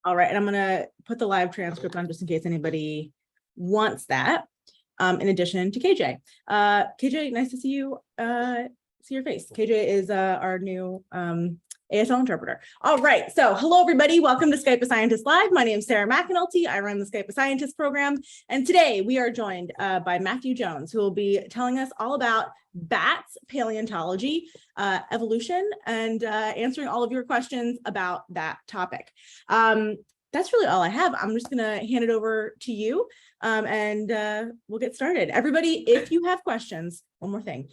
All right, and I'm going to put the live transcript on just in case anybody wants that. In addition to KJ. KJ, nice to see you, see your face. KJ is our new ASL interpreter. All right, so hello everybody, welcome to Skype a Scientist Live. My name is Sarah McAnulty, I run the Skype a Scientist program, and today we are joined by Matthew Jones, who will be telling us all about bats, paleontology, evolution, and answering all of your questions about that topic. That's really all I have. I'm just gonna hand it over to you and we'll get started. Everybody, if you have questions, one more thing,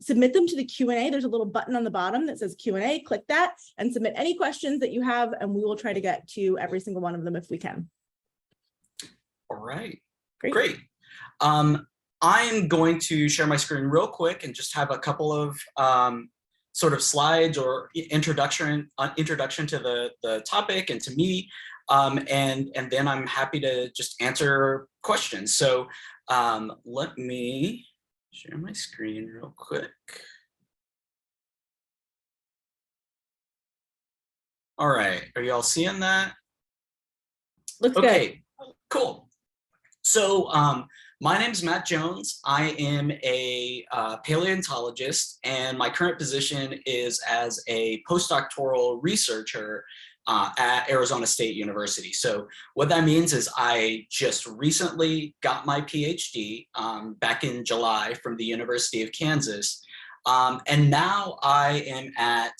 submit them to the Q&A. There's a little button on the bottom that says Q&A, click that and submit any questions that you have and we will try to get to every single one of them if we can. All right, great. I'm going to share my screen real quick and just have a couple of sort of slides or introduction to the topic and to me. And then I'm happy to just answer questions. So let me share my screen real quick. All right, are y'all seeing that? Looks okay, good. Cool. So my name is Matt Jones. I am a paleontologist, and my current position is as a postdoctoral researcher at Arizona State University. So what that means is I just recently got my PhD back in July from the University of Kansas. And now I am at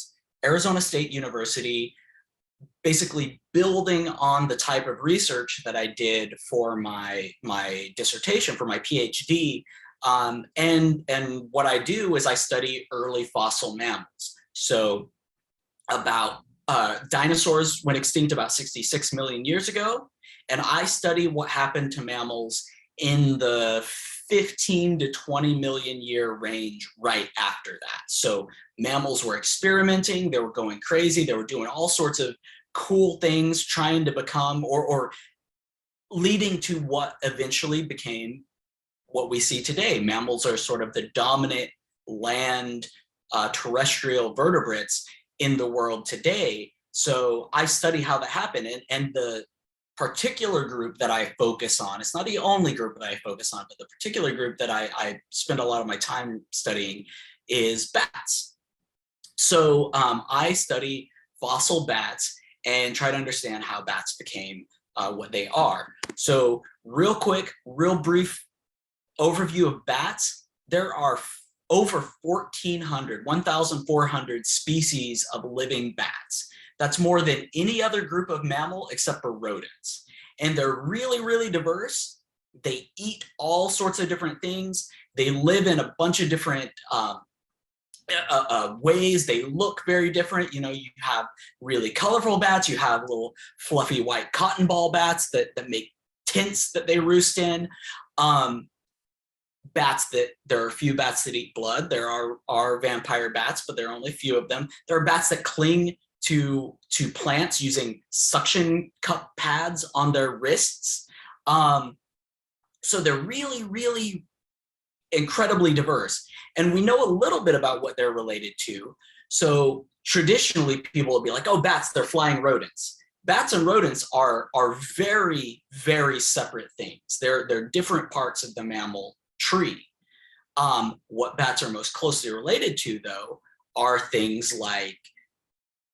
Arizona State University, basically building on the type of research that I did for my dissertation, for my PhD. And what I do is I study early fossil mammals. So about dinosaurs went extinct about 66 million years ago, and I study what happened to mammals in the 15 to 20 million year range right after that. So mammals were experimenting, they were going crazy, they were doing all sorts of cool things, trying to become or leading to what eventually became what we see today. Mammals are sort of the dominant land terrestrial vertebrates in the world today. So I study how that happened, and the particular group that I focus on, it's not the only group that I focus on, but the particular group that I spend a lot of my time studying is bats. So I study fossil bats and try to understand how bats became what they are. So real quick, real brief overview of bats. There are over 1,400 species of living bats. That's more than any other group of mammal except for rodents. And they're really, really diverse. They eat all sorts of different things. They live in a bunch of different ways. They look very different. You know, you have really colorful bats. You have little fluffy white cotton ball bats that make tents that they roost in. Bats that, there are a few bats that eat blood. There are vampire bats, but there are only a few of them. There are bats that cling to plants using suction cup pads on their wrists. So they're really, really incredibly diverse. And we know a little bit about what they're related to. So traditionally people will be like, oh, bats, they're flying rodents. Bats and rodents are very, very separate things. They're different parts of the mammal tree. What bats are most closely related to, though, are things like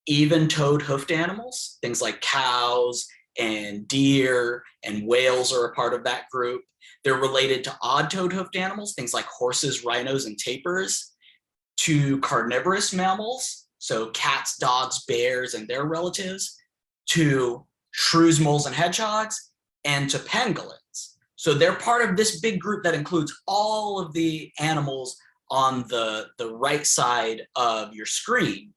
even-toed hoofed animals, things like cows and deer and whales are a part of that group. They're related to odd-toed hoofed animals, things like horses, rhinos, and tapirs, to carnivorous mammals, so cats, dogs, bears, and their relatives, to shrews, moles, and hedgehogs, and to pangolins. So they're part of this big group that includes all of the animals on the right side of your screen.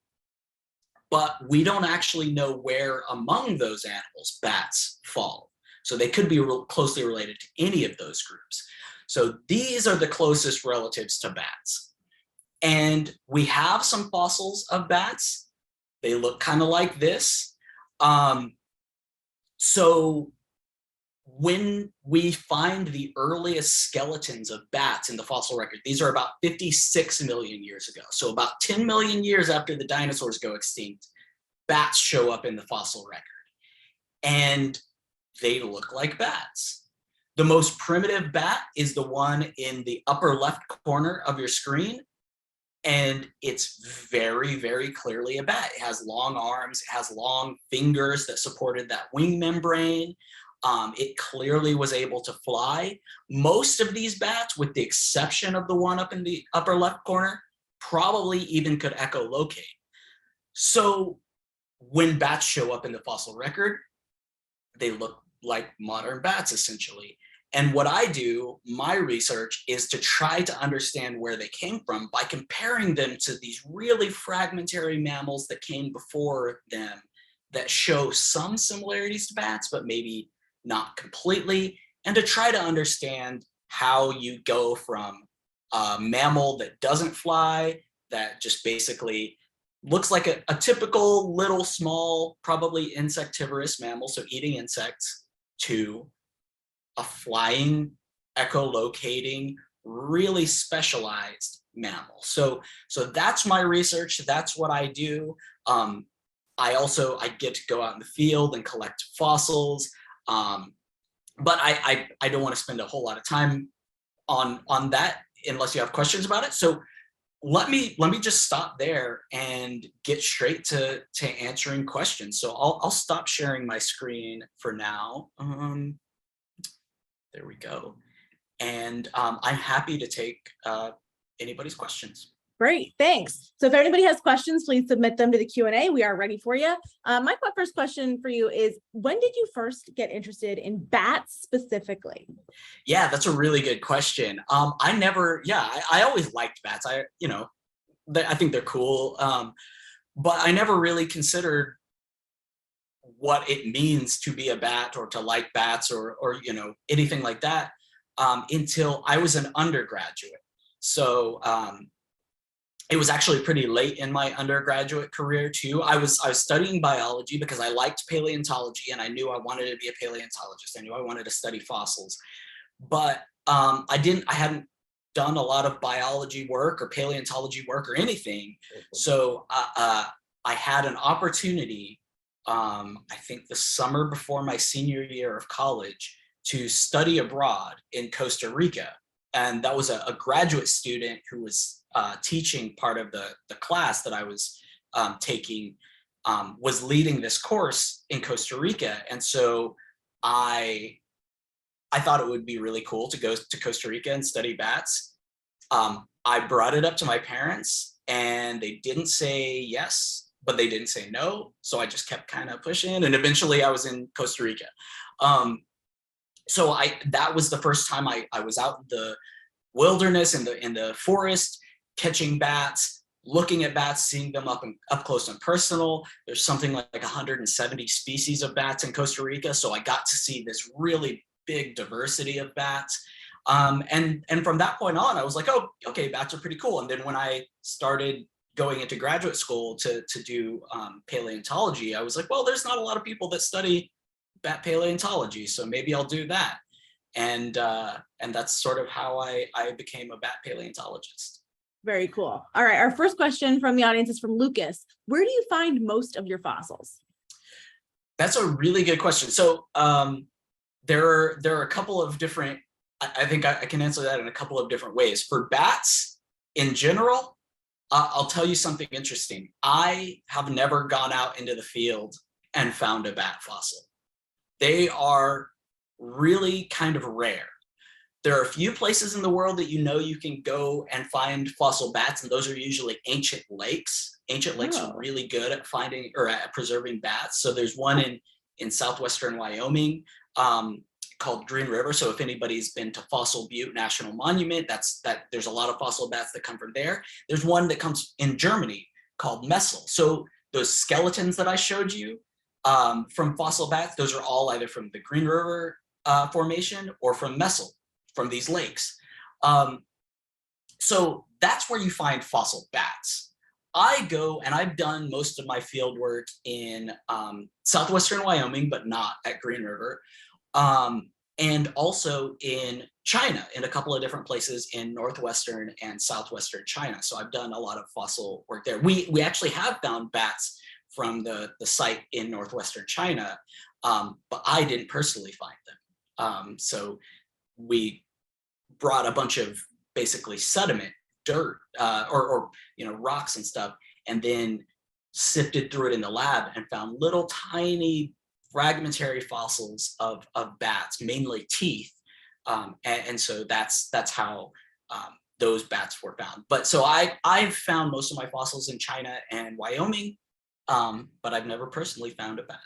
But we don't actually know where among those animals bats fall. So they could be closely related to any of those groups. So these are the closest relatives to bats. And we have some fossils of bats. They look kind of like this. So when we find the earliest skeletons of bats in the fossil record, these are about 56 million years ago. So about 10 million years after the dinosaurs go extinct, bats show up in the fossil record. and they look like bats. The most primitive bat is the one in the upper left corner of your screen. And it's very, very clearly a bat. It has long arms, it has long fingers that supported that wing membrane. It clearly was able to fly. Most of these bats, with the exception of the one up in the upper left corner, probably even could echolocate. So when bats show up in the fossil record, they look like modern bats, essentially. And what I do, my research, is to try to understand where they came from by comparing them to these really fragmentary mammals that came before them that show some similarities to bats, but maybe not completely, and to try to understand how you go from a mammal that doesn't fly, that just basically looks like a typical little small, probably insectivorous mammal, so eating insects, to a flying, echolocating, really specialized mammal. So that's my research. That's what I do. I get to go out in the field and collect fossils. But I don't want to spend a whole lot of time on that unless you have questions about it. So let me just stop there and get straight to answering questions. So I'll stop sharing my screen for now. There we go. And I'm happy to take anybody's questions. Great, thanks. So if anybody has questions, please submit them to the Q&A. We are ready for you. My first question for you is, when did you first get interested in bats specifically? Yeah, that's a really good question. I always liked bats. I think they're cool. But I never really considered what it means to be a bat or to like bats or anything like that until I was an undergraduate. So it was actually pretty late in my undergraduate career too. I was studying biology because I liked paleontology and I knew I wanted to be a paleontologist. I knew I wanted to study fossils, but I hadn't done a lot of biology work or paleontology work or anything. So I had an opportunity, I think the summer before my senior year of college, to study abroad in Costa Rica. And that was a graduate student who was teaching part of the class that I was taking, was leading this course in Costa Rica. And so I thought it would be really cool to go to Costa Rica and study bats. I brought it up to my parents and they didn't say yes, but they didn't say no. So I just kept kind of pushing, and eventually I was in Costa Rica. So that was the first time I was out in the wilderness, in the forest, catching bats, looking at bats, seeing them up close and personal. There's something like 170 species of bats in Costa Rica. So I got to see this really big diversity of bats. And from that point on, I was like, oh, okay, bats are pretty cool. And then when I started going into graduate school to do paleontology, I was like, well, there's not a lot of people that study bat paleontology, so maybe I'll do that. And that's sort of how I became a bat paleontologist. Very cool. All right, our first question from the audience is from Lucas. Where do you find most of your fossils? That's a really good question. So there are a couple of different, I think I can answer that in a couple of different ways. For bats in general, I'll tell you something interesting. I have never gone out into the field and found a bat fossil. They are really kind of rare. There are a few places in the world that you can go and find fossil bats, and those are usually ancient lakes. Ancient lakes are really good at finding or at preserving bats. So there's one in southwestern Wyoming called Green River. So if anybody's been to Fossil Butte National Monument, there's a lot of fossil bats that come from there. There's one that comes in Germany called Messel. So those skeletons that I showed you from fossil bats, those are all either from the Green River formation or from Messel, from these lakes. So that's where you find fossil bats. I go, and I've done most of my field work in southwestern Wyoming, but not at Green River, and also in China, in a couple of different places in northwestern and southwestern China. So I've done a lot of fossil work there. We actually have found bats from the site in northwestern China, but I didn't personally find them. So we brought a bunch of basically sediment, dirt, or rocks and stuff, and then sifted through it in the lab and found little tiny fragmentary fossils of bats, mainly teeth. And so that's how those bats were found. But so I've found most of my fossils in China and Wyoming, but I've never personally found a bat.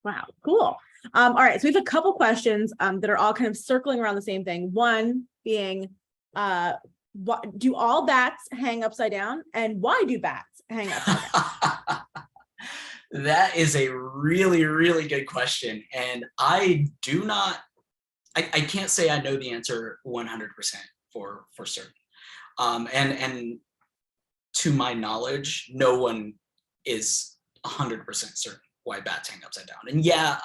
Wow, cool. All right, so we have a couple questions that are all kind of circling around the same thing. One being, what do all bats hang upside down, and why do bats hang upside down? That is a really, really good question. And I can't say I know the answer 100% for certain. And to my knowledge, no one is 100% certain why bats hang upside down. And yeah,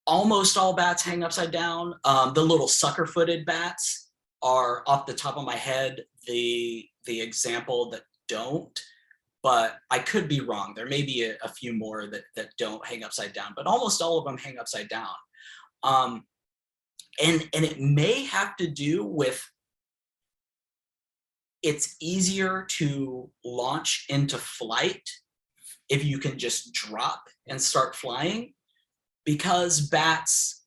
almost all bats hang upside down. The little sucker-footed bats are, off the top of my head, the example that don't, but I could be wrong. There may be a few more that don't hang upside down, but almost all of them hang upside down. And it may have to do with, it's easier to launch into flight if you can just drop and start flying, because bats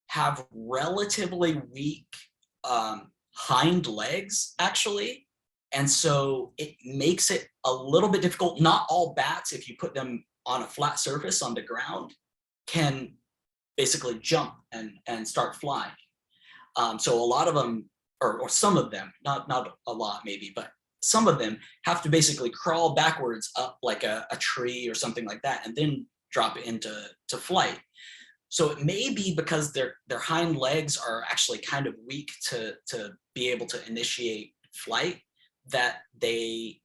have relatively weak hind legs, actually. And so it makes it a little bit difficult. Not all bats, if you put them on a flat surface on the ground, can basically jump and start flying. So a lot of them, or some of them, not a lot maybe, but some of them have to basically crawl backwards up like a tree or something like that, and then drop into flight. So it may be because their hind legs are actually kind of weak to be able to initiate flight, that they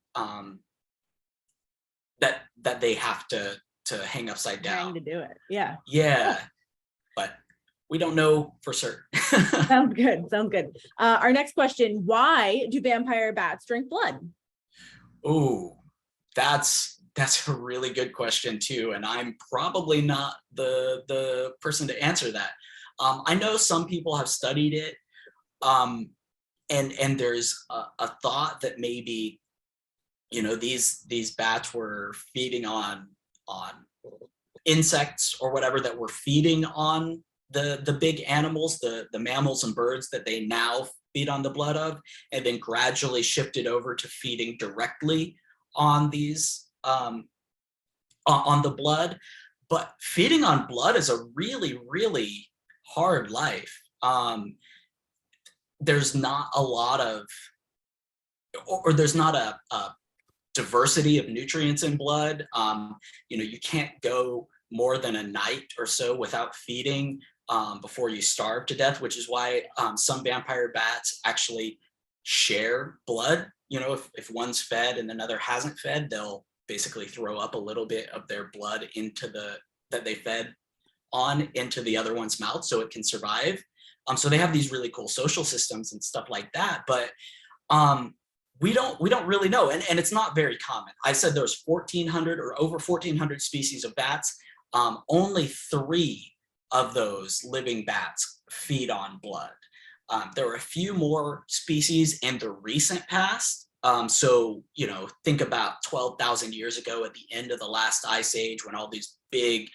that they have to hang upside down. Trying to do it, yeah. Yeah, but we don't know for certain. Sounds good. Sounds good. Our next question: why do vampire bats drink blood? Oh, that's a really good question too, and I'm probably not the person to answer that. I know some people have studied it, and there's a thought that maybe, these bats were feeding on insects or whatever that were feeding on the big animals, the mammals and birds that they now feed on the blood of, and then gradually shifted over to feeding directly on these on the blood. But feeding on blood is a really, really hard life. There's not a lot of, or there's not a diversity of nutrients in blood. You can't go more than a night or so without feeding before you starve to death, which is why some vampire bats actually share blood. If one's fed and another hasn't fed, they'll basically throw up a little bit of their blood that they fed on into the other one's mouth so it can survive. So they have these really cool social systems and stuff like that, but we don't really know, and it's not very common. I said there's 1,400 or over 1,400 species of bats. Only 3 of those living bats feed on blood. There are a few more species in the recent past. So think about 12,000 years ago at the end of the last ice age, when all these big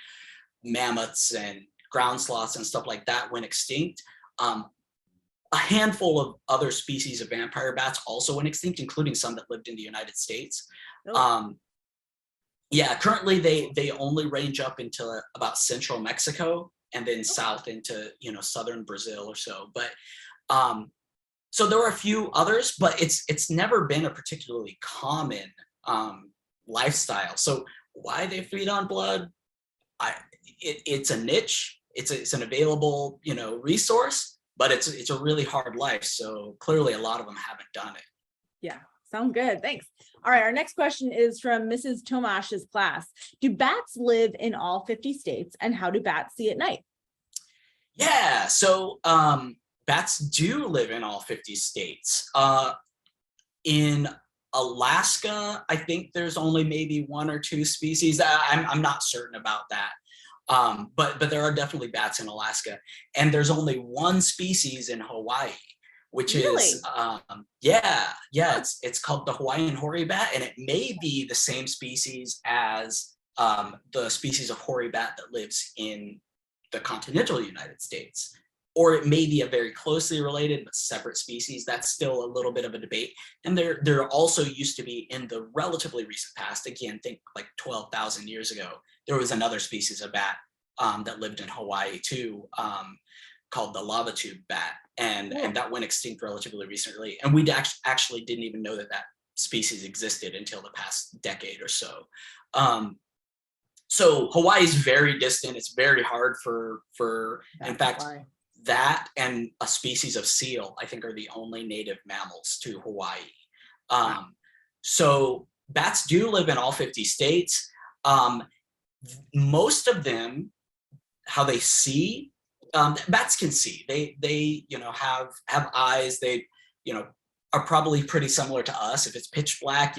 mammoths and ground sloths and stuff like that went extinct. A handful of other species of vampire bats also went extinct, including some that lived in the United States. Oh. Yeah, currently they only range up into about central Mexico and then south into southern Brazil or so. But so there are a few others, but it's never been a particularly common lifestyle. So why they feed on blood? It's a niche. It's an available resource, but it's a really hard life. So clearly a lot of them haven't done it. Yeah, sounds good. Thanks. All right, our next question is from Mrs. Tomash's class. Do bats live in all 50 states, and how do bats see at night? Yeah, so bats do live in all 50 states. In Alaska, I think there's only maybe 1 or 2 species. I'm not certain about that. But there are definitely bats in Alaska, and there's only 1 species in Hawaii, which is it's called the Hawaiian hoary bat, and it may be the same species as the species of hoary bat that lives in the continental United States, or it may be a very closely related but separate species. That's still a little bit of a debate. And there also used to be, in the relatively recent past, again, think like 12,000 years ago, there was another species of bat that lived in Hawaii too, called the lava tube bat, and that went extinct relatively recently. And we actually didn't even know that species existed until the past decade or so. So Hawaii is very distant. It's very hard for in fact, that and a species of seal, I think, are the only native mammals to Hawaii. So bats do live in all 50 states. Most of them, how they see, bats can see. They have eyes. They are probably pretty similar to us. If it's pitch black,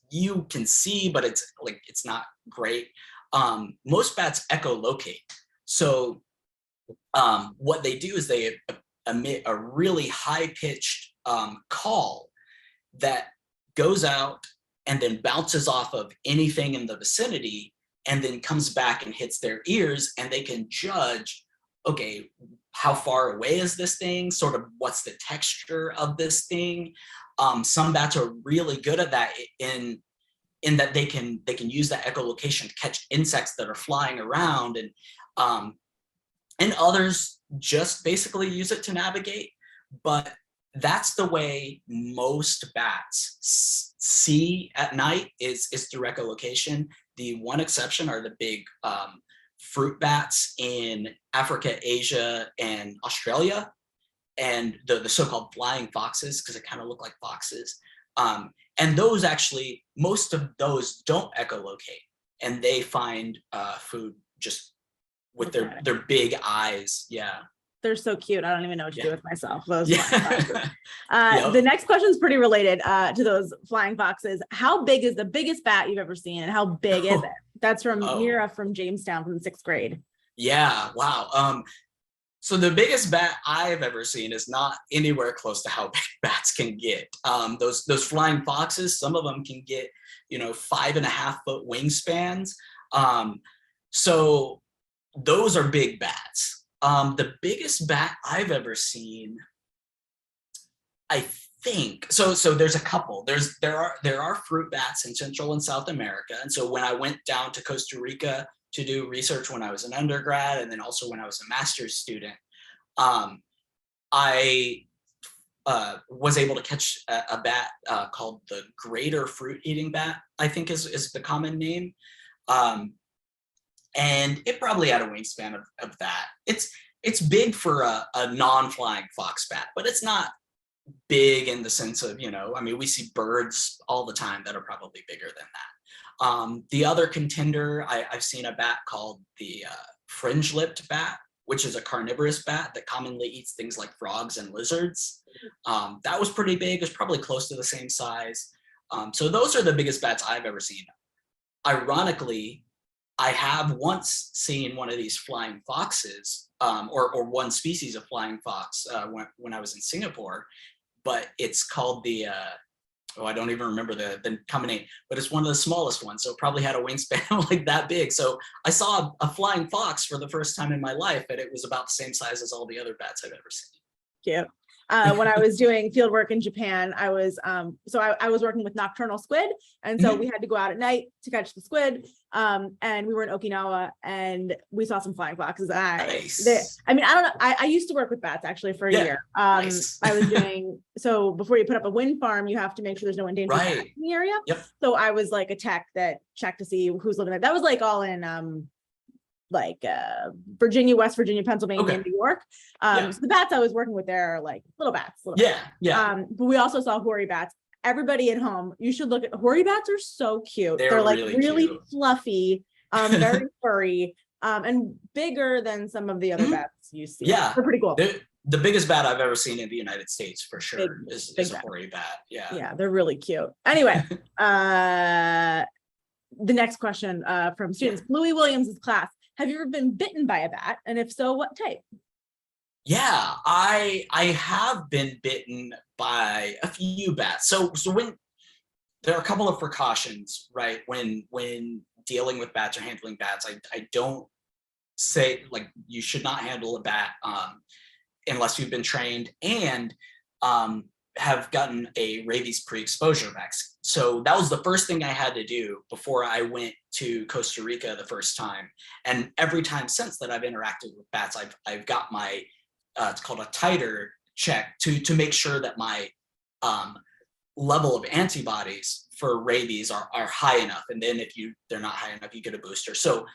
you can see, but it's not great. Most bats echolocate. So what they do is they emit a really high-pitched call that goes out and then bounces off of anything in the vicinity and then comes back and hits their ears, and they can judge, okay, how far away is this thing? Sort of what's the texture of this thing? Some bats are really good at that in that they can use that echolocation to catch insects that are flying around, and others just basically use it to navigate. But that's the way most bats see at night, is through echolocation. The one exception are the big fruit bats in Africa, Asia, and Australia, and the so-called flying foxes, because they kind of look like foxes. And those actually, most of those don't echolocate, and they find food just with their big eyes. Yeah. They're so cute. I don't even know what to do with myself. Those The next question is pretty related to those flying foxes. How big is the biggest bat you've ever seen, and how big is it? That's from Mira from Jamestown from the 6th grade. Yeah. Wow. So the biggest bat I've ever seen is not anywhere close to how big bats can get. Those flying foxes, some of them can get 5.5-foot wingspans. So those are big bats. The biggest bat I've ever seen, I think, so there's a couple. There are fruit bats in Central and South America. And so when I went down to Costa Rica to do research when I was an undergrad, and then also when I was a master's student, I was able to catch a bat called the greater fruit-eating bat, I think is the common name. And it probably had a wingspan of that. It's big for a non-flying fox bat, but it's not big in the sense of, we see birds all the time that are probably bigger than that. The other contender, I've seen a bat called the fringe-lipped bat, which is a carnivorous bat that commonly eats things like frogs and lizards. That was pretty big. It was probably close to the same size. So those are the biggest bats I've ever seen. Ironically, I have once seen one of these flying foxes, or one species of flying fox when I was in Singapore, but it's called the, I don't even remember the common name, but it's one of the smallest ones. So it probably had a wingspan like that big. So I saw a flying fox for the first time in my life, and it was about the same size as all the other bats I've ever seen. Cute. When I was doing field work in Japan, I was working with nocturnal squid, and so we had to go out at night to catch the squid. And we were in Okinawa, and we saw some flying foxes. Nice. I don't know. I used to work with bats actually for a year. Nice. I was doing so before you put up a wind farm, you have to make sure there's no endangered bats in the area. Yep. So I was like a tech that checked to see who's living there. That was like all in Virginia, West Virginia, Pennsylvania, and New York. So the bats I was working with there are like little bats. But we also saw hoary bats. Everybody at home, you should look at hoary bats. Are so cute. They're like really fluffy, very furry, and bigger than some of the other bats you see. Yeah, they're pretty cool. the biggest bat I've ever seen in the United States for sure is big a bat. hoary bat. Yeah. Yeah, they're really cute. Anyway, the next question from students, Louis Williams' class. Have you ever been bitten by a bat? And if so, what type? Yeah, I have been bitten by a few bats. So when there are a couple of precautions, right? When dealing with bats or handling bats, I don't say like you should not handle a bat unless you've been trained and have gotten a rabies pre-exposure vaccine. So that was the first thing I had to do before I went to Costa Rica the first time. And every time since that I've interacted with bats, I've got my it's called a titer check to make sure that my level of antibodies for rabies are high enough. And then if they're not high enough, you get a booster. So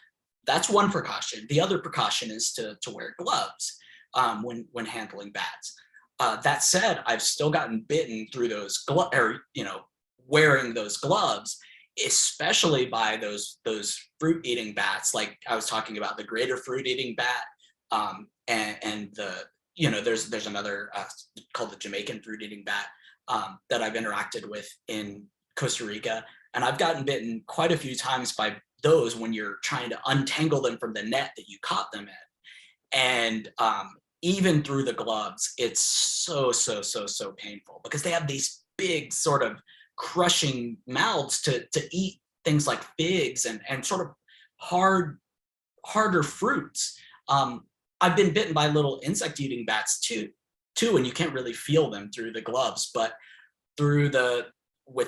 that's one precaution. The other precaution is to wear gloves when handling bats. That said, I've still gotten bitten through those gloves, or wearing those gloves, especially by those fruit-eating bats. Like I was talking about the greater fruit-eating bat, and there's another called the Jamaican fruit-eating bat that I've interacted with in Costa Rica, and I've gotten bitten quite a few times by those when you're trying to untangle them from the net that you caught them in. And even through the gloves, it's so painful because they have these big sort of crushing mouths to eat things like figs and sort of harder fruits. I've been bitten by little insect eating bats too, and you can't really feel them through the gloves, but with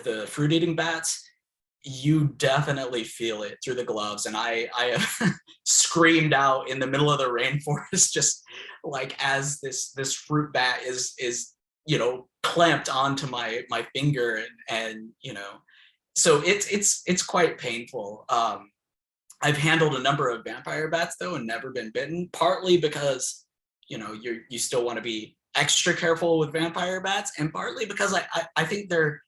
the fruit eating bats, you definitely feel it through the gloves. And I have screamed out in the middle of the rainforest, just like as this fruit bat is clamped onto my finger, and so it's quite painful. I've handled a number of vampire bats though and never been bitten, partly because you still want to be extra careful with vampire bats, and partly because I think they're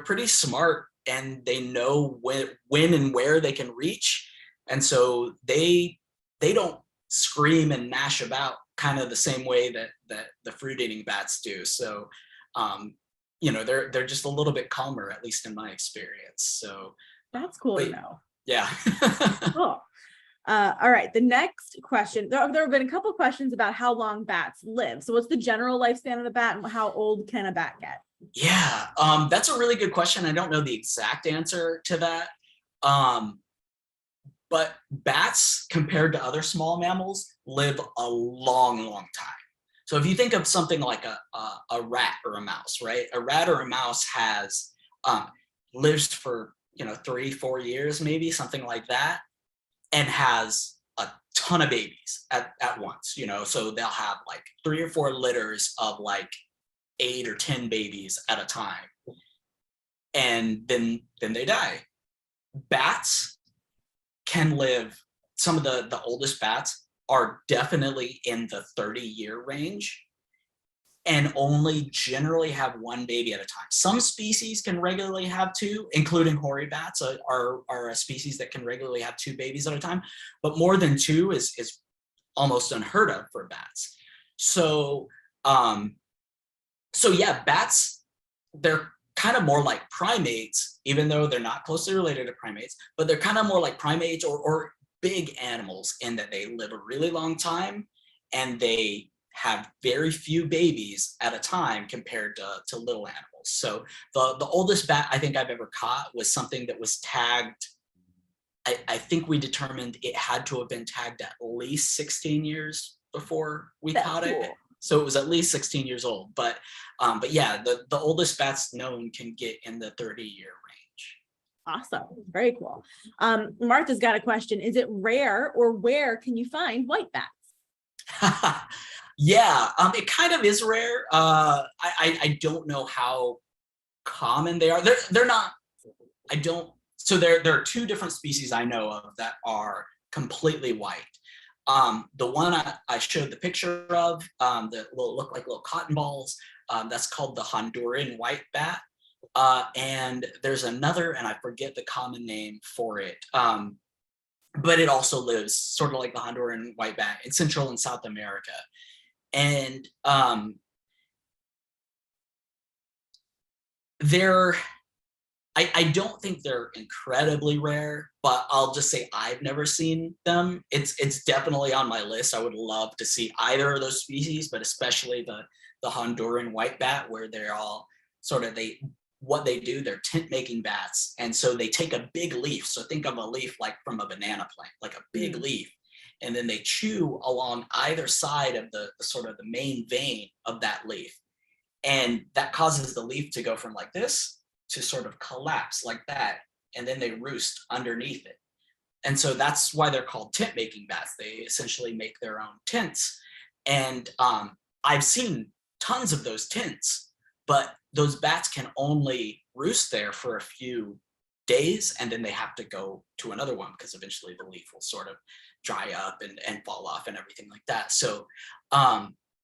pretty smart and they know when and where they can reach, and so they don't scream and gnash about kind of the same way that the fruit eating bats do. So they're just a little bit calmer, at least in my experience. So that's cool to know. Yeah. Cool. All right. The next question. There have been a couple of questions about how long bats live. So what's the general lifespan of the bat, and how old can a bat get? Yeah, that's a really good question. I don't know the exact answer to that. But bats, compared to other small mammals, live a long time. So if you think of something like a rat or a mouse, right? A rat or a mouse has lives for 3-4 years, maybe something like that, and has a ton of babies at once. So they'll have like 3 or 4 litters of like 8 or 10 babies at a time, and then they die. Bats can live, some of the oldest bats are definitely in the 30-year range, and only generally have 1 baby at a time. Some species can regularly have 2, including hoary bats are a species that can regularly have 2 babies at a time, but more than 2 is almost unheard of for bats. So yeah, bats, they're kind of more like primates, even though they're not closely related to primates, but they're kind of more like primates or big animals in that they live a really long time and they have very few babies at a time compared to little animals. So the oldest bat I think I've ever caught was something that was tagged, I think we determined it had to have been tagged at least 16 years before we caught it. So it was at least 16 years old. But yeah, the oldest bats known can get in the 30-year range. Awesome. Very cool. Martha's got a question. Is it rare, or where can you find white bats? Yeah, it kind of is rare. I don't know how common they are. They're not, so there are 2 different species I know of that are completely white. The one I showed the picture of that look like little cotton balls, that's called the Honduran white bat. And there's another, and I forget the common name for it, but it also lives sort of like the Honduran white bat in Central and South America. And they're, I don't think they're incredibly rare, but I'll just say I've never seen them. It's definitely on my list. I would love to see either of those species, but especially the Honduran white bat, where they're all sort of, what they do, they're tent making bats. And so they take a big leaf. So think of a leaf like from a banana plant, like a big leaf. And then they chew along either side of the sort of the main vein of that leaf. And that causes the leaf to go from like this to sort of collapse like that. And then they roost underneath it. And so that's why they're called tent making bats. They essentially make their own tents. And I've seen tons of those tents, but those bats can only roost there for a few days, and then they have to go to another one because eventually the leaf will sort of dry up and fall off and everything like that. So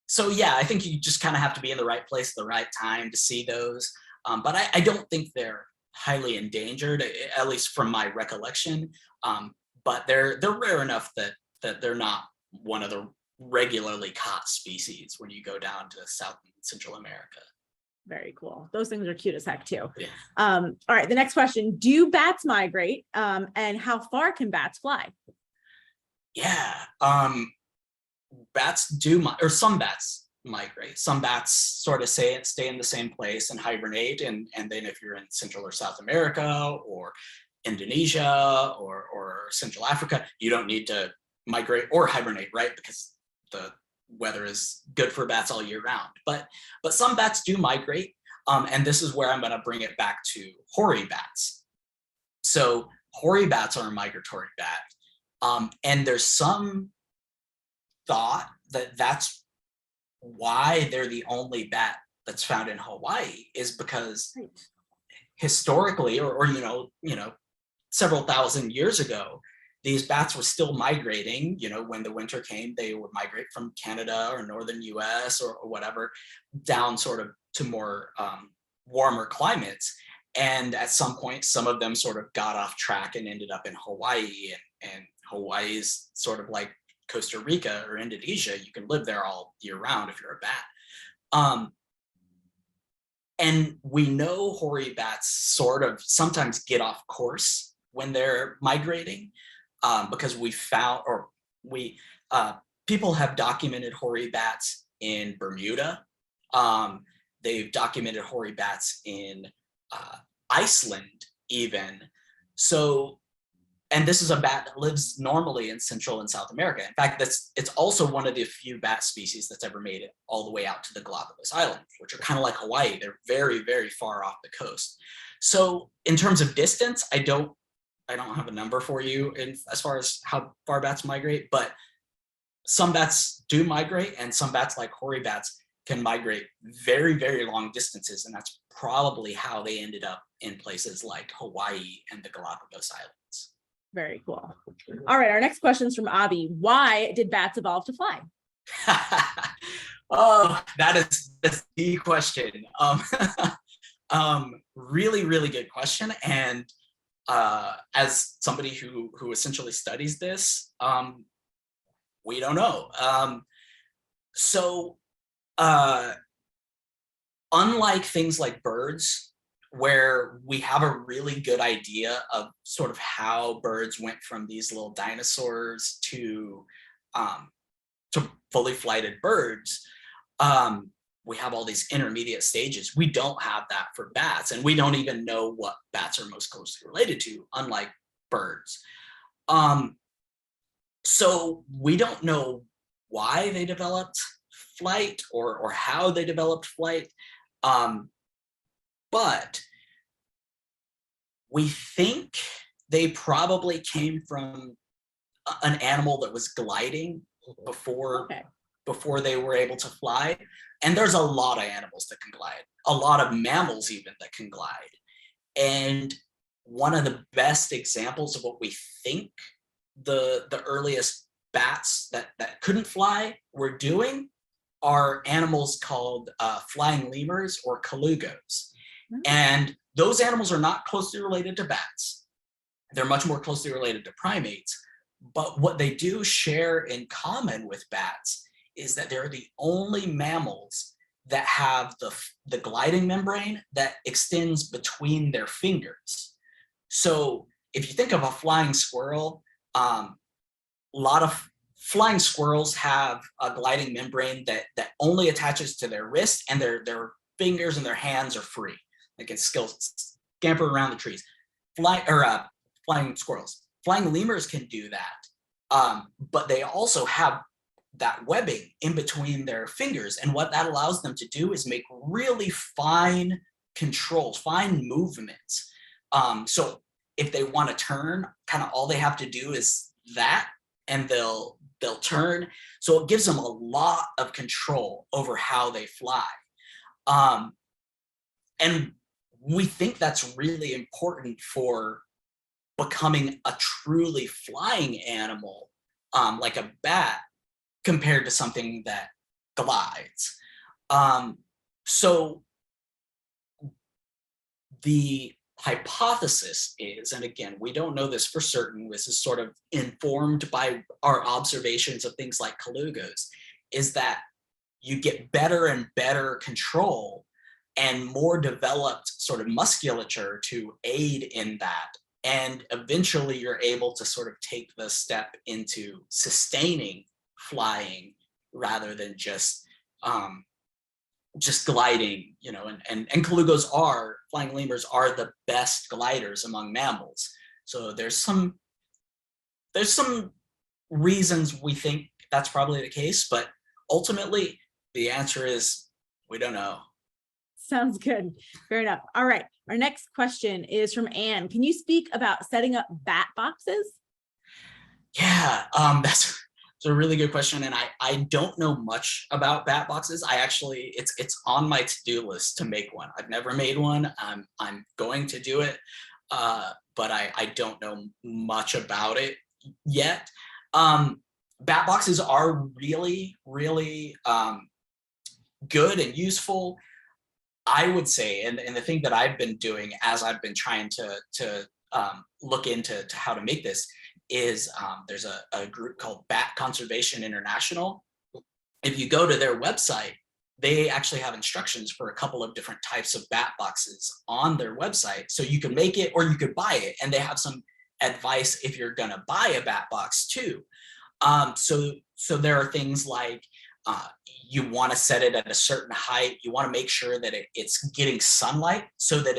so yeah, I think you just kind of have to be in the right place at the right time to see those. But I don't think they're highly endangered, at least from my recollection. But they're rare enough that they're not one of the regularly caught species when you go down to South and Central America. Very cool. Those things are cute as heck too. Yeah. All right, the next question. Do bats migrate? And how far can bats fly? Yeah, bats do, or some bats migrate. Some bats sort of stay in the same place and hibernate. And then if you're in Central or South America or Indonesia or Central Africa, you don't need to migrate or hibernate, right? Because the weather is good for bats all year round. But some bats do migrate. And this is where I'm going to bring it back to hoary bats. So hoary bats are a migratory bat. And there's some thought that that's why they're the only bat that's found in Hawaii, is because historically, or you know, several thousand years ago, these bats were still migrating. You know, when the winter came, they would migrate from Canada or northern US or whatever down sort of to more warmer climates. And at some point, some of them sort of got off track and ended up in Hawaii. And Hawaii is sort of like Costa Rica or Indonesia. You can live there all year round if you're a bat. And we know hoary bats sort of sometimes get off course when they're migrating, because we found, or people have documented hoary bats in Bermuda. They've documented hoary bats in Iceland even. So, and this is a bat that lives normally in Central and South America. In fact, it's also one of the few bat species that's ever made it all the way out to the Galapagos Islands, which are kind of like Hawaii. They're very, very far off the coast. So in terms of distance, I don't have a number for you as far as how far bats migrate, but some bats do migrate, and some bats like hoary bats can migrate very, very long distances. And that's probably how they ended up in places like Hawaii and the Galapagos Islands. Very cool. All right, our next question is from Abby. Why did bats evolve to fly? Oh, that's the question. Really, really good question. And as somebody who essentially studies this, we don't know. So unlike things like birds, where we have a really good idea of sort of how birds went from these little dinosaurs to fully flighted birds, we have all these intermediate stages. We don't have that for bats, and we don't even know what bats are most closely related to, unlike birds. So we don't know why they developed flight or how they developed flight. But we think they probably came from an animal that was gliding before they were able to fly. And there's a lot of animals that can glide, a lot of mammals even that can glide. And one of the best examples of what we think the earliest bats that couldn't fly were doing are animals called flying lemurs or colugos. And those animals are not closely related to bats. They're much more closely related to primates. But what they do share in common with bats is that they're the only mammals that have the gliding membrane that extends between their fingers. So if you think of a flying squirrel, a lot of flying squirrels have a gliding membrane that only attaches to their wrist, and their fingers and their hands are free. They can still scamper around the trees. Flying squirrels. Flying lemurs can do that, but they also have that webbing in between their fingers. And what that allows them to do is make really fine controls, fine movements. So if they want to turn, kind of all they have to do is that, and they'll turn. So it gives them a lot of control over how they fly. And we think that's really important for becoming a truly flying animal, like a bat, compared to something that glides. So the hypothesis is, and again, we don't know this for certain, this is sort of informed by our observations of things like colugos, is that you get better and better control and more developed sort of musculature to aid in that. And eventually you're able to sort of take the step into sustaining flying rather than just gliding, you know, and colugos flying lemurs are the best gliders among mammals. So there's some reasons we think that's probably the case, but ultimately the answer is we don't know. Sounds good. Fair enough. All right. Our next question is from Anne. Can you speak about setting up bat boxes? Yeah, that's a really good question. And I don't know much about bat boxes. It's on my to-do list to make one. I've never made one. I'm going to do it, but I don't know much about it yet. Bat boxes are really, really good and useful, I would say. And the thing that I've been doing as I've been trying to look into how to make this is there's a group called Bat Conservation International. If you go to their website, they actually have instructions for a couple of different types of bat boxes on their website. So you can make it or you could buy it. And they have some advice if you're gonna buy a bat box too. So there are things like you want to set it at a certain height. You want to make sure that it's getting sunlight so that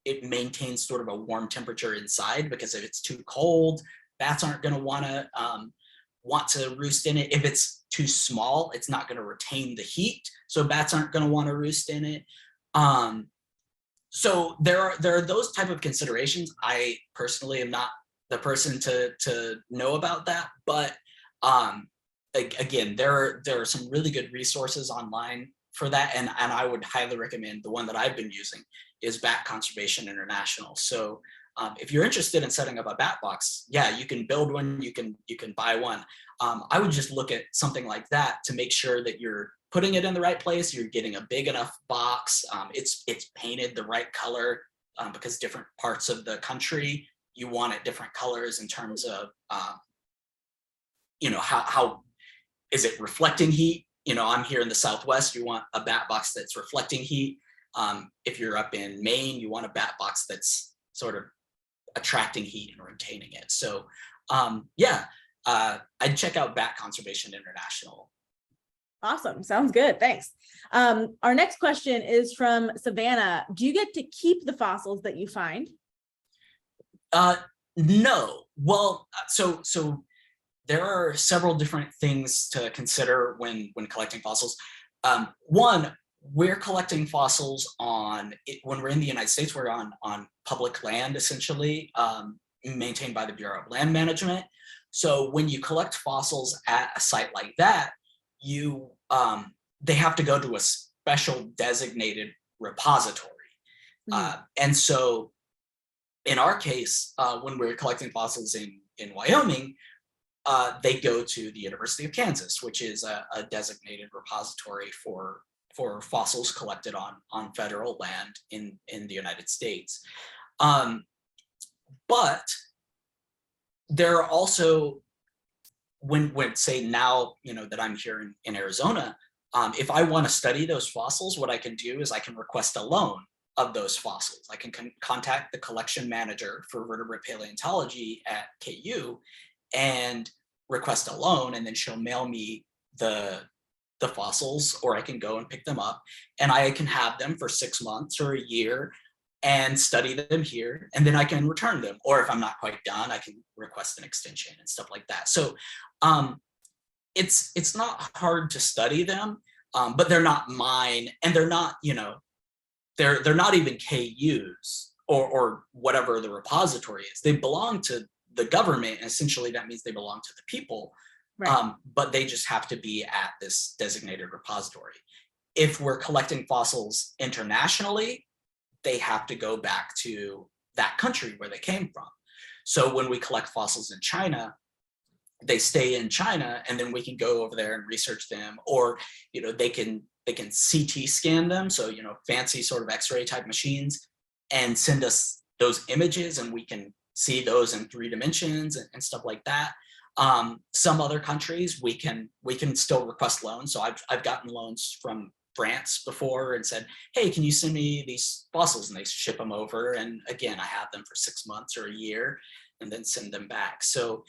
it maintains sort of a warm temperature inside, because if it's too cold, bats aren't going to want to roost in it. If it's too small, it's not going to retain the heat, so bats aren't going to want to roost in it. So there are those type of considerations. I personally am not the person to know about that, but again, there are some really good resources online for that, and I would highly recommend the one that I've been using is Bat Conservation International. So if you're interested in setting up a bat box, yeah, you can build one, you can buy one. I would just look at something like that to make sure that you're putting it in the right place, you're getting a big enough box, it's painted the right color, because different parts of the country, you want it different colors in terms of, you know, how is it reflecting heat? You know, I'm here in the Southwest, you want a bat box that's reflecting heat. If you're up in Maine, you want a bat box that's sort of attracting heat and retaining it. So yeah, I'd check out Bat Conservation International. Awesome. Sounds good. Thanks. Our next question is from Savannah. Do you get to keep the fossils that you find? No. Well, so there are several different things to consider when collecting fossils. One, we're collecting fossils when we're in the United States, we're on public land, essentially, maintained by the Bureau of Land Management. So when you collect fossils at a site like that, they have to go to a special designated repository. And so in our case, when we're collecting fossils in Wyoming, they go to the University of Kansas, which is a designated repository for fossils collected on federal land in the United States. But there are also when say now, that I'm here in Arizona, if I want to study those fossils, what I can do is I can request a loan of those fossils. I can contact the collection manager for vertebrate paleontology at KU and request a loan, and then she'll mail me the fossils, or I can go and pick them up, and I can have them for 6 months or a year and study them here, and then I can return them. Or if I'm not quite done, I can request an extension and stuff like that. So it's not hard to study them, but they're not mine, and they're not, they're not even KU's or whatever the repository is. They belong to the government, and essentially that means they belong to the people. Right. But they just have to be at this designated repository. If we're collecting fossils internationally, they have to go back to that country where they came from. So when we collect fossils in China, they stay in China, and then we can go over there and research them, or they can CT scan them, so fancy sort of X-ray type machines, and send us those images, and we can see those in 3 dimensions and stuff like that. Some other countries we can still request loans. So I've gotten loans from France before and said, hey, can you send me these fossils? And they ship them over, and again, I have them for 6 months or a year, and then send them back. So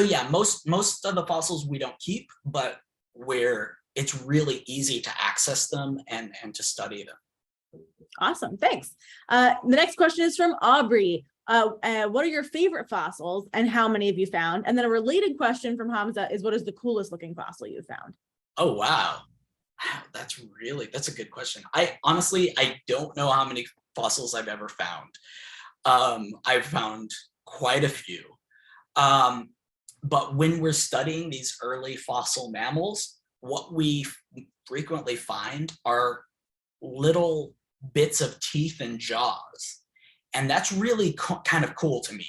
yeah, most of the fossils we don't keep, but where it's really easy to access them and to study them. Awesome, thanks. The next question is from Aubrey. What are your favorite fossils, and how many have you found? And then a related question from Hamza is, what is the coolest looking fossil you found? Oh, wow. That's a good question. I honestly don't know how many fossils I've ever found. I've found quite a few. But when we're studying these early fossil mammals, what we frequently find are little bits of teeth and jaws. And that's really kind of cool to me,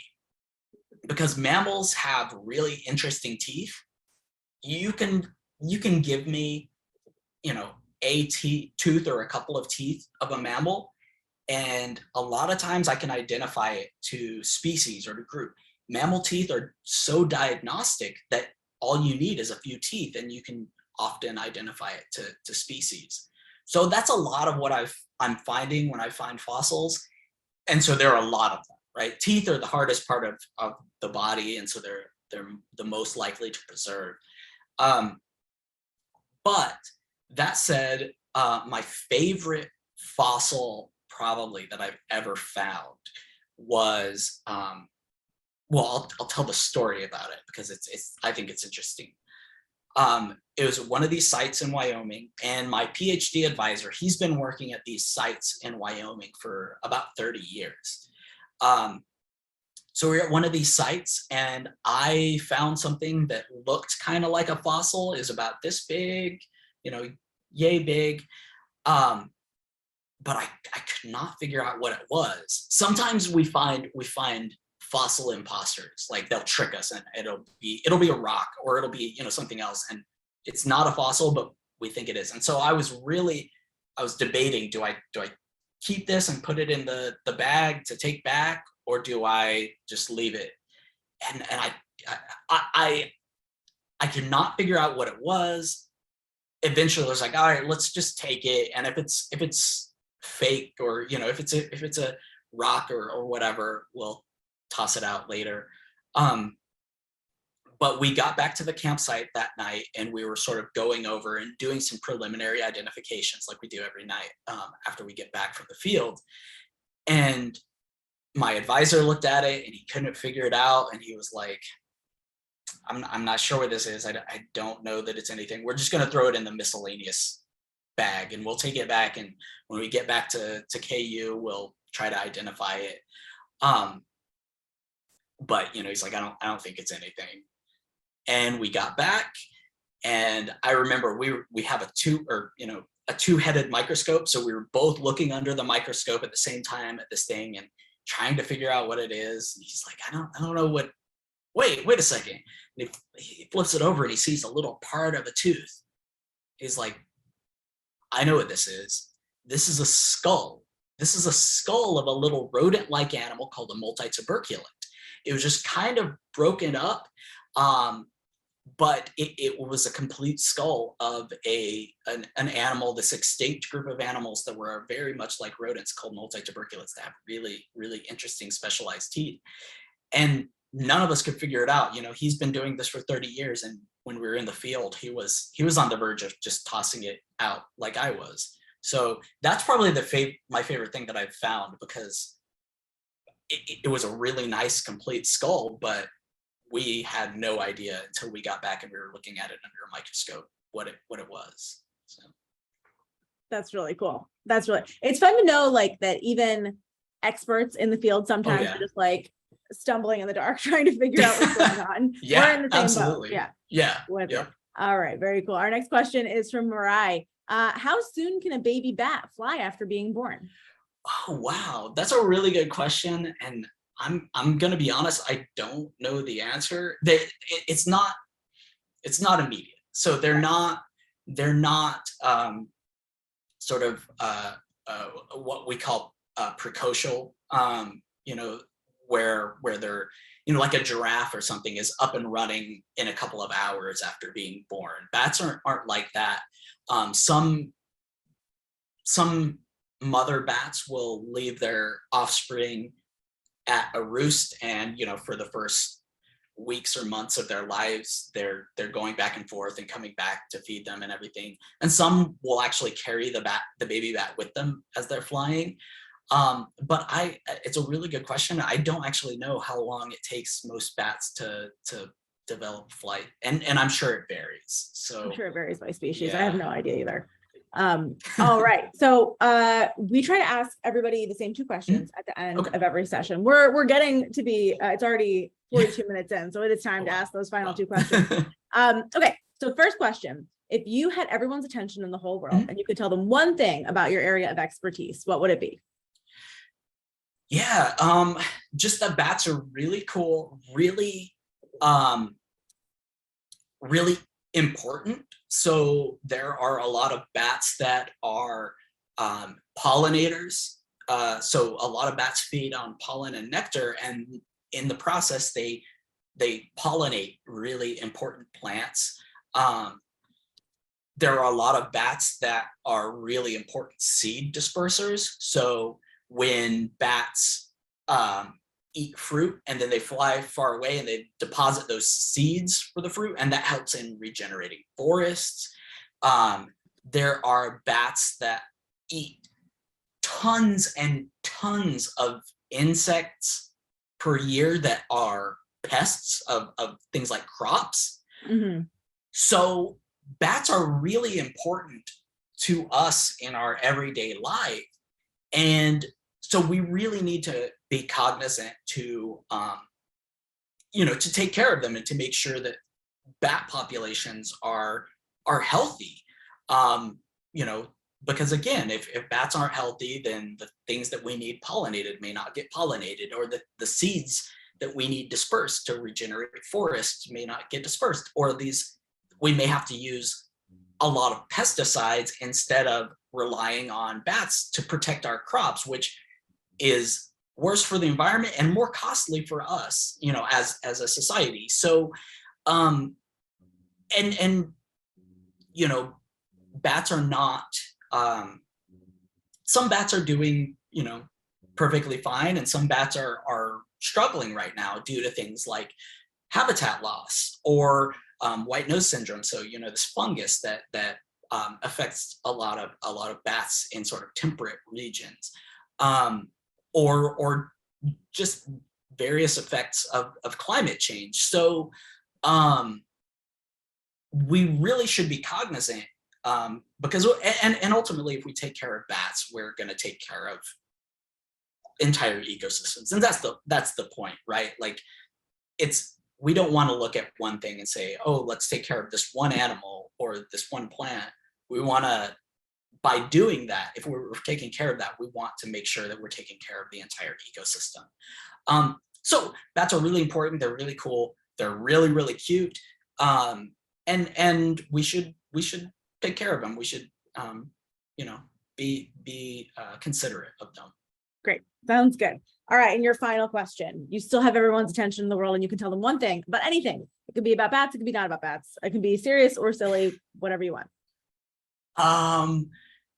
because mammals have really interesting teeth. You can give me, a tooth or a couple of teeth of a mammal, and a lot of times I can identify it to species or to group. Mammal teeth are so diagnostic that all you need is a few teeth, and you can often identify it to species. So that's a lot of what I'm finding when I find fossils. And so there are a lot of them, right? Teeth are the hardest part of the body, and so they're the most likely to preserve. But that said, my favorite fossil probably that I've ever found was, well, I'll tell the story about it because I think it's interesting. It was one of these sites in Wyoming, and my PhD advisor, he's been working at these sites in Wyoming for about 30 years. So we were at one of these sites, and I found something that looked kind of like a fossil. Is about this big, yay big. But I could not figure out what it was. Sometimes we find fossil imposters, like they'll trick us, and it'll be a rock, or it'll be something else, and it's not a fossil, but we think it is. And so I was debating, do I keep this and put it in the bag to take back, or do I just leave it? And I could not figure out what it was. Eventually I was like, all right, let's just take it, and if it's fake, or if it's a rock or whatever, we'll toss it out later. But we got back to the campsite that night, and we were sort of going over and doing some preliminary identifications like we do every night after we get back from the field. And my advisor looked at it, and he couldn't figure it out, and he was like, I'm not sure what this is. I don't know that it's anything. We're just going to throw it in the miscellaneous bag, and we'll take it back, and when we get back to KU, we'll try to identify it. But he's like, I don't think it's anything. And we got back, and I remember we have a two-headed microscope, so we were both looking under the microscope at the same time at this thing and trying to figure out what it is. And he's like, I don't know what. Wait a second. And he flips it over, and he sees a little part of a tooth. He's like, I know what this is. This is a skull. This is a skull of a little rodent-like animal called a multituberculate. It was just kind of broken up. But it was a complete skull of an animal, this extinct group of animals that were very much like rodents called multituberculates that have really, really interesting specialized teeth. And none of us could figure it out. You know, he's been doing this for 30 years. And when we were in the field, he was on the verge of just tossing it out like I was. So that's probably my favorite thing that I've found, because it was a really nice, complete skull, but we had no idea until we got back and we were looking at it under a microscope what it was. So That's really cool. It's fun to know like that even experts in the field sometimes are just like stumbling in the dark trying to figure out what's going on. Yeah, we're in the same absolutely. boat. Yeah. All right, very cool. Our next question is from Marai. How soon can a baby bat fly after being born? Oh wow, that's a really good question, and I'm gonna be honest, I don't know the answer. It's not immediate, so they're not sort of what we call precocial, you know, where they're, you know, like a giraffe or something is up and running in a couple of hours after being born. Bats aren't like that. Some mother bats will leave their offspring at a roost, and you know, for the first weeks or months of their lives, they're going back and forth and coming back to feed them and everything. And some will actually carry the baby bat with them as they're flying. But it's a really good question. I don't actually know how long it takes most bats to develop flight, and I'm sure it varies. So I'm sure it varies by species. yeah. I have no idea either. All right. So we try to ask everybody the same two questions at the end of every session. We're getting to be, it's already 42 minutes in, so it is time to ask those final two questions. Okay. So first question, if you had everyone's attention in the whole world and you could tell them one thing about your area of expertise, what would it be? Yeah, just that bats are really cool, really important. So there are a lot of bats that are pollinators. So a lot of bats feed on pollen and nectar, and in the process, they pollinate really important plants. There are a lot of bats that are really important seed dispersers. So when bats eat fruit and then they fly far away and they deposit those seeds for the fruit, and that helps in regenerating forests. There are bats that eat tons and tons of insects per year that are pests of things like crops. So bats are really important to us in our everyday life. And so we really need to be cognizant to, you know, to take care of them and to make sure that bat populations are healthy. You know, because again, if bats aren't healthy, then the things that we need pollinated may not get pollinated, or the seeds that we need dispersed to regenerate forests may not get dispersed, or we may have to use a lot of pesticides instead of relying on bats to protect our crops, which is worse for the environment and more costly for us, you know, as a society. So, and you know, bats are not, some bats are doing, you know, perfectly fine, and some bats are struggling right now due to things like habitat loss or white nose syndrome. So, you know, this fungus that affects a lot of bats in sort of temperate regions, or just various effects of climate change. So we really should be cognizant, because and ultimately, if we take care of bats, we're going to take care of entire ecosystems, and that's the point, right? Like, we don't want to look at one thing and say, oh, let's take care of this one animal or this one plant. We want to, by doing that, if we're taking care of that, we want to make sure that we're taking care of the entire ecosystem. So bats are really important. They're really cool. They're really, really cute. And we should take care of them. We should, you know, be considerate of them. Great. Sounds good. All right. And your final question, you still have everyone's attention in the world and you can tell them one thing about anything. It could be about bats, it could be not about bats. It can be serious or silly, whatever you want.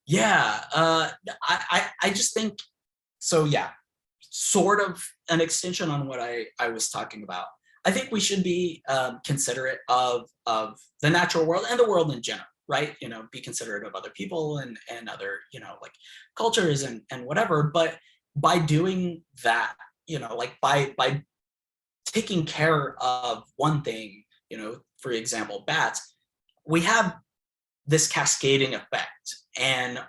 Yeah, I just think, so yeah, sort of an extension on what I was talking about. I think we should be considerate of the natural world and the world in general, right? You know, be considerate of other people and other, you know, like cultures and whatever. But by doing that, you know, like by taking care of one thing, you know, for example, bats, we have this cascading effect, and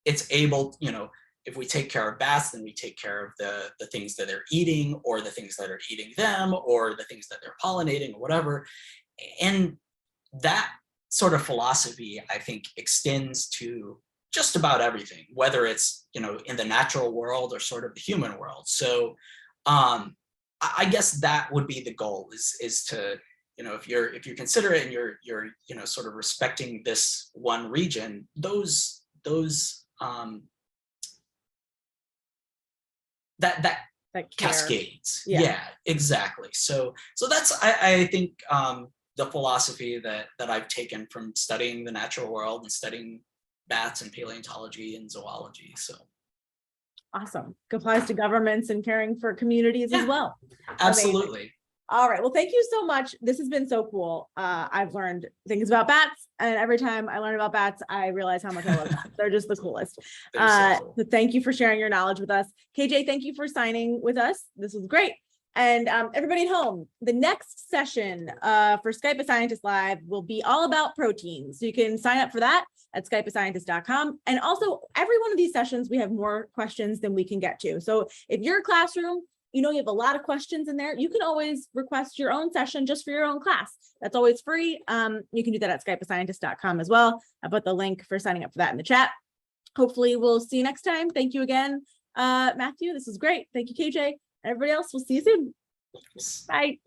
it's able, you know, if we take care of bats, then we take care of the things that they're eating, or the things that are eating them, or the things that they're pollinating, or whatever. And that sort of philosophy, I think, extends to just about everything, whether it's, you know, in the natural world or sort of the human world. So I guess that would be the goal, is to, you know, if you're considerate and you're you know, sort of respecting this one region, those that cascades. Yeah, exactly. So that's, I think, the philosophy that I've taken from studying the natural world and studying bats and paleontology and zoology. So Awesome. Applies to governments and caring for communities as well. Absolutely. Amazing. All right. Well, thank you so much. This has been so cool. I've learned things about bats, and every time I learn about bats, I realize how much I love bats. They're just the coolest. So thank you for sharing your knowledge with us. KJ, thank you for signing with us. This was great. And everybody at home, the next session for Skype a Scientist Live will be all about proteins. So you can sign up for that at skypeascientist.com. And also, every one of these sessions, we have more questions than we can get to. So if you're a classroom, you know, you have a lot of questions in there, you can always request your own session just for your own class. That's always free. You can do that at skypeascientist.com as well. I put the link for signing up for that in the chat. Hopefully we'll see you next time. Thank you again, Matthew. This was great. Thank you, KJ. Everybody else, we'll see you soon. Bye.